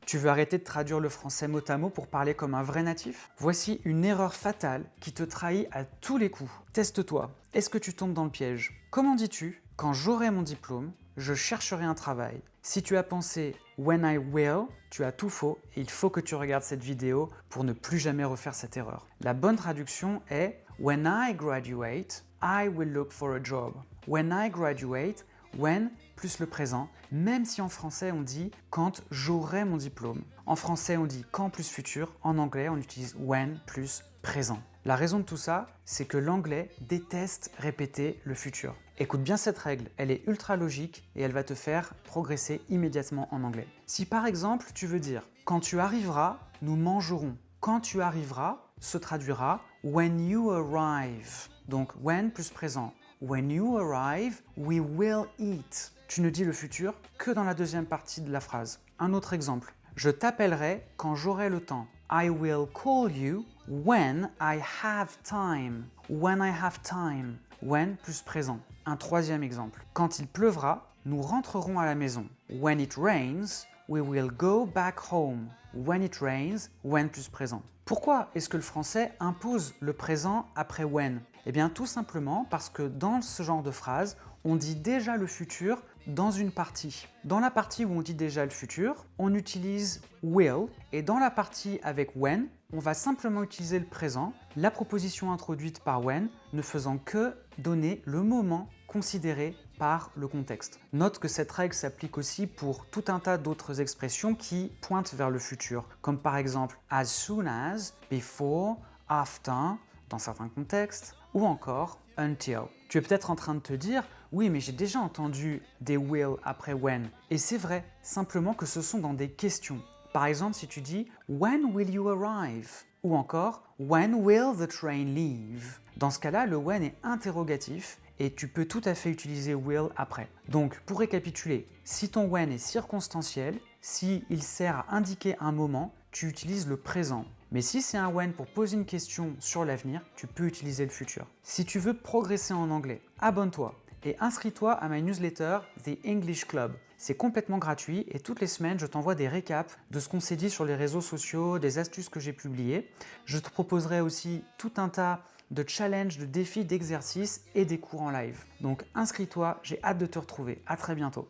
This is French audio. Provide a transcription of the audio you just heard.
Tu veux arrêter de traduire le français mot à mot pour parler comme un vrai natif? Voici une erreur fatale qui te trahit à tous les coups. Teste-toi. Est-ce que tu tombes dans le piège? Comment dis-tu? Quand j'aurai mon diplôme, je chercherai un travail. Si tu as pensé when I will, tu as tout faux et il faut que tu regardes cette vidéo pour ne plus jamais refaire cette erreur. La bonne traduction est when I graduate, I will look for a job. When I graduate, when plus le présent, même si en français on dit quand j'aurai mon diplôme. En français on dit quand plus futur, en anglais on utilise when plus présent. La raison de tout ça, c'est que l'anglais déteste répéter le futur. Écoute bien cette règle, elle est ultra logique et elle va te faire progresser immédiatement en anglais. Si par exemple tu veux dire quand tu arriveras, nous mangerons. Quand tu arriveras se traduira when you arrive. Donc when plus présent. When you arrive, we will eat. Tu ne dis le futur que dans la deuxième partie de la phrase. Un autre exemple. Je t'appellerai quand j'aurai le temps. I will call you when I have time. When I have time. When plus présent. Un troisième exemple. Quand il pleuvra, nous rentrerons à la maison. When it rains, we will go back home. When it rains, when plus présent. Pourquoi est-ce que le français impose le présent après when? Eh bien tout simplement parce que dans ce genre de phrase, on dit déjà le futur dans une partie. Dans la partie où on dit déjà le futur, on utilise will et dans la partie avec when, on va simplement utiliser le présent, la proposition introduite par when ne faisant que donner le moment considéré par le contexte. Note que cette règle s'applique aussi pour tout un tas d'autres expressions qui pointent vers le futur, comme par exemple as soon as, before, after, dans certains contextes, ou encore until. Tu es peut-être en train de te dire « Oui, mais j'ai déjà entendu des will après when ». Et c'est vrai, simplement que ce sont dans des questions. Par exemple, si tu dis « When will you arrive ?» ou encore « When will the train leave ?» Dans ce cas-là, le when est interrogatif et tu peux tout à fait utiliser will après. Donc, pour récapituler, si ton when est circonstanciel, s'il sert à indiquer un moment, tu utilises le présent. Mais si c'est un when pour poser une question sur l'avenir, tu peux utiliser le futur. Si tu veux progresser en anglais, abonne-toi et inscris-toi à ma newsletter The English Club. C'est complètement gratuit et toutes les semaines, je t'envoie des récaps de ce qu'on s'est dit sur les réseaux sociaux, des astuces que j'ai publiées. Je te proposerai aussi tout un tas de challenges, de défis, d'exercices et des cours en live. Donc inscris-toi, j'ai hâte de te retrouver. À très bientôt.